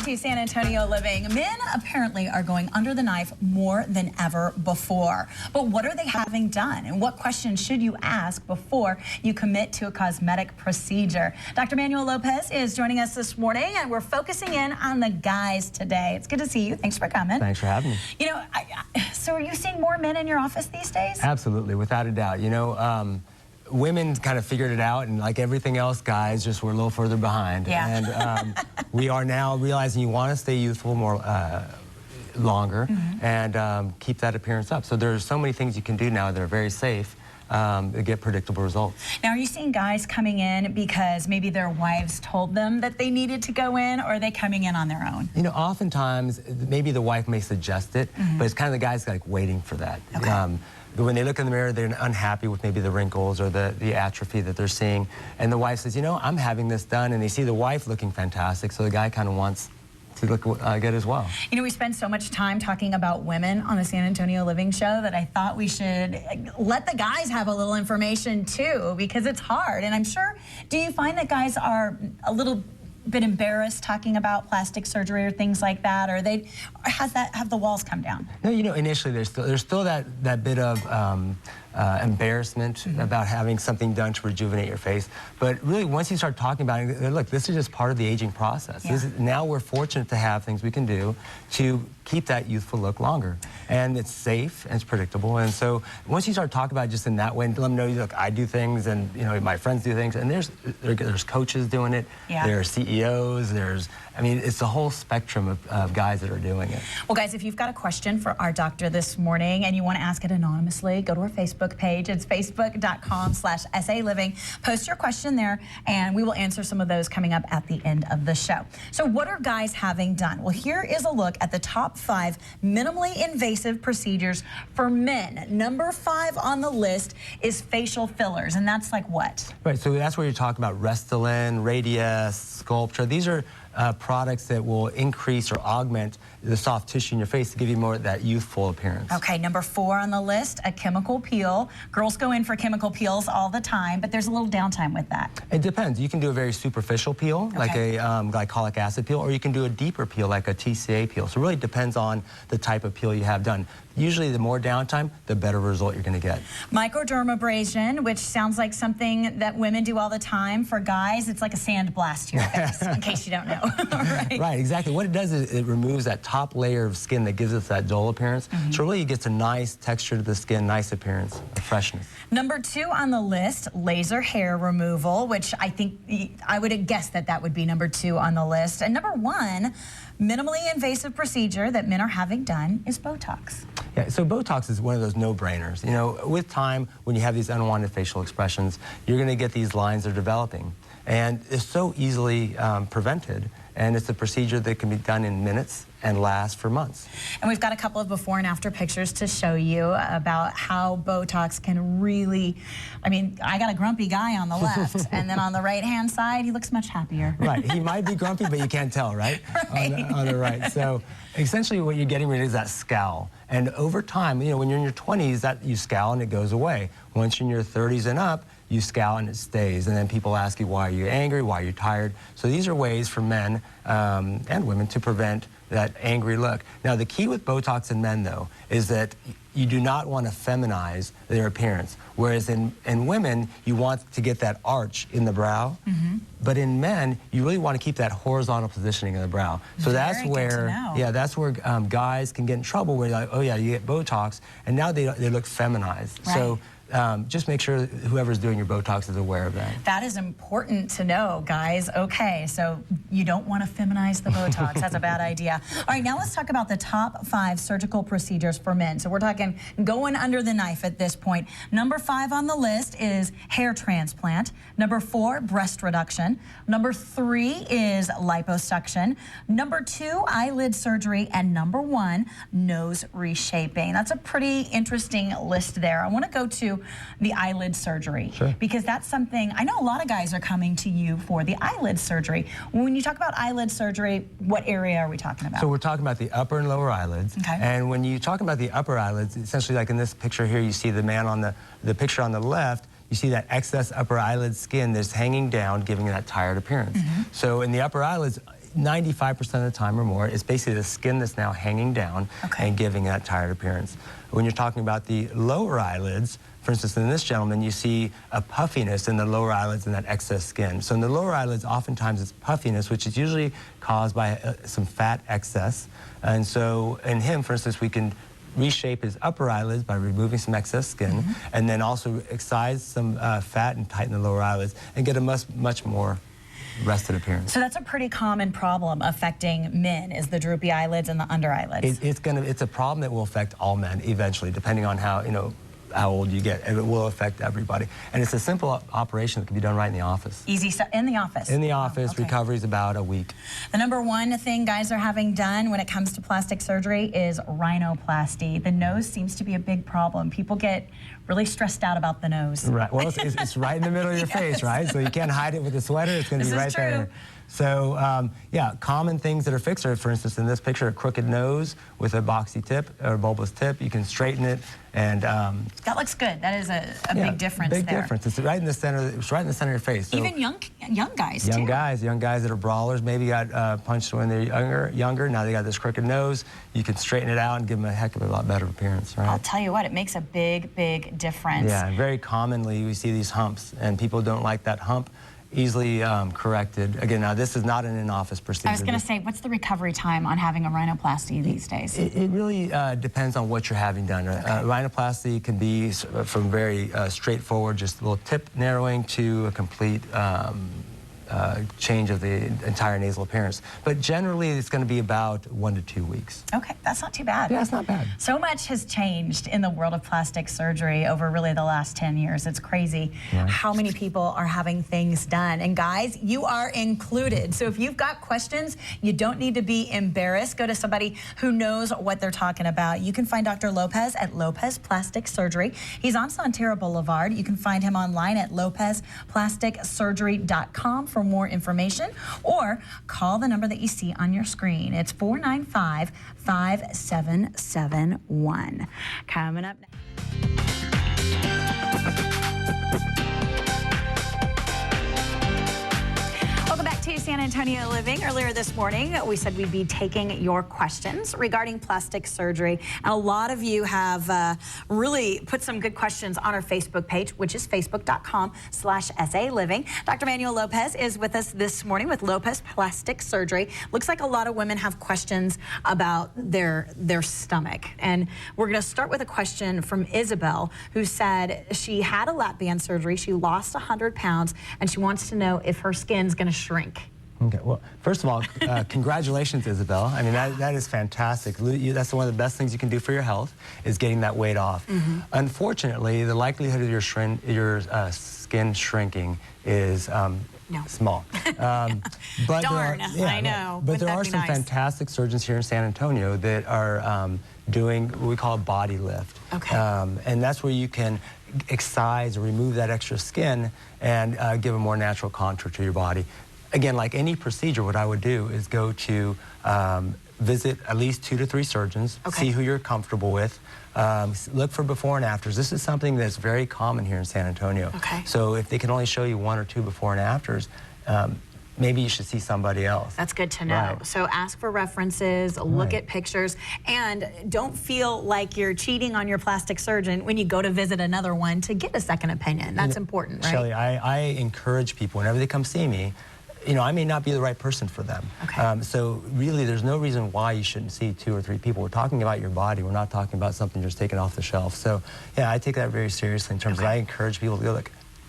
to San Antonio Living. Men apparently are going under the knife more than ever before. But what are they having done? And what questions should you ask before you commit to a cosmetic procedure? Dr. Manuel Lopez is joining us this morning, and we're focusing in on the guys today. It's good to see you. Thanks for coming. Thanks for having me. You know, so are you seeing more men in your office these days? Absolutely, without a doubt. You know, women kind of figured it out, and like everything else, guys just were a little further behind. Yeah. And we are now realizing you want to stay youthful more longer and keep that appearance up. So there's so many things you can do now that are very safe to get predictable results. Now, are you seeing guys coming in because maybe their wives told them that they needed to go in, or are they coming in on their own? You know, oftentimes maybe the wife may suggest it, but it's kind of the guys like waiting for that. Okay. When they look in the mirror, they're unhappy with maybe the wrinkles or the atrophy that they're seeing. And the wife says, you know, I'm having this done. And they see the wife looking fantastic, so the guy kind of wants to look good as well. You know, we spend so much time talking about women on the San Antonio Living Show that I thought we should let the guys have a little information too, because it's hard. And I'm sure, do you find that guys are a little bit embarrassed talking about plastic surgery or things like that, or have the walls come down? No, you know, initially there's still that bit of embarrassment about having something done to rejuvenate your face. But really, once you start talking about it, look, this is just part of the aging process. Yeah. Now we're fortunate to have things we can do to keep that youthful look longer. And it's safe and it's predictable. And so once you start talking about it just in that way, and let them know, look, I do things, and you know, my friends do things, and there's coaches doing it, yeah. There's CEOs, I mean, it's a whole spectrum of guys that are doing it. Well, guys, if you've got a question for our doctor this morning and you want to ask it anonymously, go to our Facebook page. It's facebook.com/SALiving. Post your question there, and we will answer some of those coming up at the end of the show. So what are guys having done? Well, here is a look at the top 5 minimally invasive procedures for men. Number 5 on the list is facial fillers, and that's like what? Right, so that's where you're talking about Restylane, Radius, Sculptra. These are products that will increase or augment the soft tissue in your face to give you more of that youthful appearance. Okay, number 4 on the list, a chemical peel. Girls go in for chemical peels all the time, but there's a little downtime with that. It depends. You can do a very superficial peel, like a glycolic acid peel, or you can do a deeper peel, like a TCA peel. So it really depends on the type of peel you have done. Usually the more downtime, the better result you're going to get. Microdermabrasion, which sounds like something that women do all the time. For guys, it's like a sandblast to your face, in case you don't know. Right. Right, exactly. What it does is it removes that top layer of skin that gives us that dull appearance. So really it gets a nice texture to the skin, nice appearance, freshness. Number 2 on the list, laser hair removal, which I think I would have guessed that would be number 2 on the list. And number 1, minimally invasive procedure that men are having done is Botox. Yeah, so Botox is one of those no-brainers. You know, with time, when you have these unwanted facial expressions, you're going to get these lines that are developing. And it's so easily prevented, and it's a procedure that can be done in minutes and last for months. And we've got a couple of before and after pictures to show you about how Botox can really, I mean, I got a grumpy guy on the left, and then on the right-hand side, he looks much happier. Right, he might be grumpy, but you can't tell, right? Right. On the right. So essentially what you're getting rid of is that scowl. And over time, you know, when you're in your 20s, you scowl and it goes away. Once you're in your 30s and up, you scowl and it stays. And then people ask you, why are you angry? Why are you tired? So these are ways for men and women to prevent that angry look. Now, the key with Botox in men, though, is that you do not want to feminize their appearance. Whereas in women, you want to get that arch in the brow. But in men, you really want to keep that horizontal positioning of the brow. So that's where, guys can get in trouble where you're like, oh yeah, you get Botox, and now they look feminized. Right. So just make sure whoever's doing your Botox is aware of that. That is important to know, guys. Okay, so you don't want to feminize the Botox. That's a bad idea. All right, now let's talk about the top 5 surgical procedures for men. So we're talking going under the knife at this point. Number 5 on the list is hair transplant. Number 4, breast reduction. Number 3 is liposuction. Number 2, eyelid surgery. And number 1, nose reshaping. That's a pretty interesting list there. I want to go to the eyelid surgery, because that's something, I know a lot of guys are coming to you for the eyelid surgery. When you talk about eyelid surgery, what area are we talking about? So we're talking about the upper and lower eyelids. Okay. And when you talk about the upper eyelids, essentially like in this picture here, you see the man on the picture on the left, you see that excess upper eyelid skin that's hanging down, giving that tired appearance. So in the upper eyelids, 95% of the time or more, it's basically the skin that's now hanging down and giving that tired appearance. When you're talking about the lower eyelids, for instance, in this gentleman, you see a puffiness in the lower eyelids and that excess skin. So in the lower eyelids, oftentimes it's puffiness, which is usually caused by some fat excess. And so in him, for instance, we can reshape his upper eyelids by removing some excess skin, and then also excise some fat and tighten the lower eyelids and get a much more rested appearance. So that's a pretty common problem affecting men, is the droopy eyelids and the under eyelids. It's a problem that will affect all men eventually, depending on how old you get. It will affect everybody. And it's a simple operation that can be done right in the office. Easy stuff in the office? In the office. Recovery is about a week. The number one thing guys are having done when it comes to plastic surgery is rhinoplasty. The nose seems to be a big problem. People get really stressed out about the nose. Right. Well, it's right in the middle of your face, right? So you can't hide it with a sweater. It's going to be right there. So, yeah, common things that are fixed are, for instance, in this picture, a crooked nose with a boxy tip or bulbous tip. You can straighten it, and that looks good. That is a big difference. Big difference. It's right in the center. It's right in the center of your face. So even young guys. Young guys that are brawlers, maybe got punched when they're younger. Now they got this crooked nose. You can straighten it out and give them a heck of a lot better appearance, right? I'll tell you what, it makes a big difference. Yeah, and very commonly we see these humps, and people don't like that hump. Easily corrected. Again, now this is not an in-office procedure. I was going to say, what's the recovery time on having a rhinoplasty these days? It really depends on what you're having done. Rhinoplasty can be from very straightforward, just a little tip narrowing, to a complete change of the entire nasal appearance. But generally, it's going to be about 1 to 2 weeks. Okay, that's not too bad. Yeah, it's not bad. So much has changed in the world of plastic surgery over really the last 10 years. It's crazy how many people are having things done. And guys, you are included. So if you've got questions, you don't need to be embarrassed. Go to somebody who knows what they're talking about. You can find Dr. Lopez at Lopez Plastic Surgery. He's on Sonterra Boulevard. You can find him online at lopezplasticsurgery.com for more information, or call the number that you see on your screen. It's 495-5771. Coming up next. Welcome back to San Antonio Living. Earlier this morning, we said we'd be taking your questions regarding plastic surgery. And a lot of you have really put some good questions on our Facebook page, which is facebook.com/SALiving. Dr. Manuel Lopez is with us this morning with Lopez Plastic Surgery. Looks like a lot of women have questions about their stomach. And we're going to start with a question from Isabel, who said she had a lap band surgery. She lost 100 pounds, and she wants to know if her skin's going to shrink. Okay, well, first of all, congratulations, Isabel. I mean, that is fantastic. That's one of the best things you can do for your health, is getting that weight off. Unfortunately, the likelihood of your skin shrinking is small. But Darn, I know. But there are some fantastic surgeons here in San Antonio that are doing what we call a body lift. Okay. And that's where you can excise or remove that extra skin and give a more natural contour to your body. Again, like any procedure, what I would do is go to visit at least 2 to 3 surgeons, see who you're comfortable with, look for before and afters. This is something that's very common here in San Antonio. So if they can only show you 1 or 2 before and afters, maybe you should see somebody else. That's good to know. So ask for references, look at pictures, and don't feel like you're cheating on your plastic surgeon when you go to visit another one to get a second opinion. That's important, right? Shelley, I encourage people, whenever they come see me, I may not be the right person for them. So really, there's no reason why you shouldn't see 2 or 3 people. We're talking about your body. We're not talking about something just taken off the shelf. So yeah, I take that very seriously in terms of I encourage people to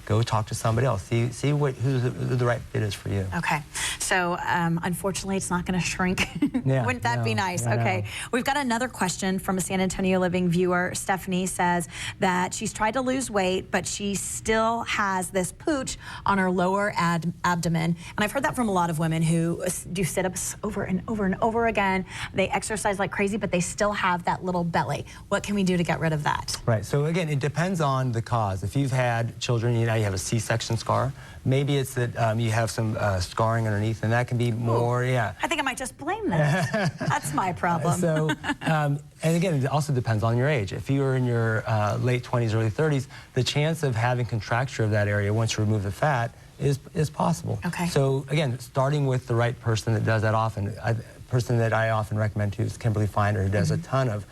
go talk to somebody else. See who the right fit is for you. Okay. So unfortunately, it's not going to shrink. Wouldn't that be nice? Okay. We've got another question from a San Antonio Living viewer. Stephanie says that she's tried to lose weight, but she still has this pooch on her lower abdomen. And I've heard that from a lot of women who do sit-ups over and over and over again. They exercise like crazy, but they still have that little belly. What can we do to get rid of that? Right. So again, it depends on the cause. If you've had children, you have a C-section scar. Maybe it's that you have some scarring underneath, and that can be more, I think I might just blame that. That's my problem. So, and again, it also depends on your age. If you're in your late 20s, early 30s, the chance of having contracture of that area once you remove the fat is possible. Okay. So again, starting with the right person that does that often. Person that I often recommend to is Kimberly Finder, who does a ton of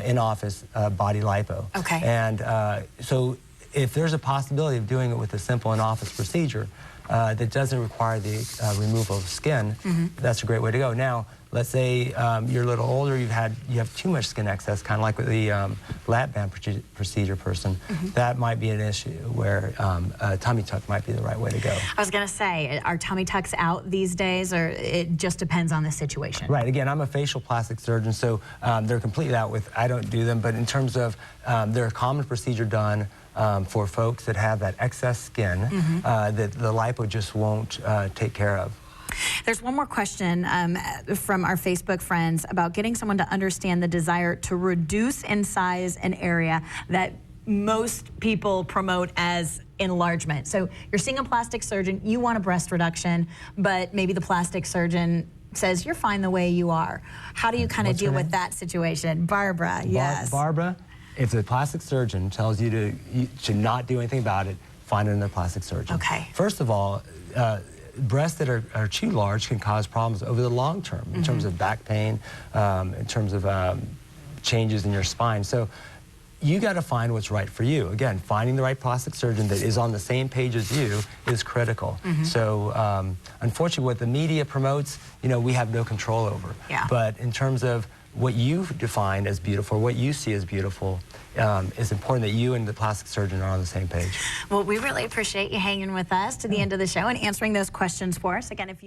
in-office body lipo. Okay. And so if there's a possibility of doing it with a simple in-office procedure that doesn't require the removal of skin, that's a great way to go. Now, let's say you're a little older, you have too much skin excess, kind of like with the lap band procedure person. That might be an issue where a tummy tuck might be the right way to go. I was going to say, are tummy tucks out these days, or it just depends on the situation? Right. Again, I'm a facial plastic surgeon, so they're completely out with, I don't do them, but in terms of they're a common procedure done for folks that have that excess skin that the lipo just won't take care of. There's one more question from our Facebook friends about getting someone to understand the desire to reduce in size an area that most people promote as enlargement. So you're seeing a plastic surgeon, you want a breast reduction, but maybe the plastic surgeon says you're fine the way you are. How do you kind of deal with that situation? Barbara, yes. Barbara, if the plastic surgeon tells you to not do anything about it, find another plastic surgeon. Okay. First of all, breasts that are too large can cause problems over the long term in terms of back pain, in terms of changes in your spine. So you got to find what's right for you. Again, finding the right plastic surgeon that is on the same page as you is critical. So unfortunately, what the media promotes, we have no control over. Yeah. But in terms of what you define as beautiful, what you see as beautiful, it's important that you and the plastic surgeon are on the same page. Well, we really appreciate you hanging with us to the end of the show and answering those questions for us. Again, if you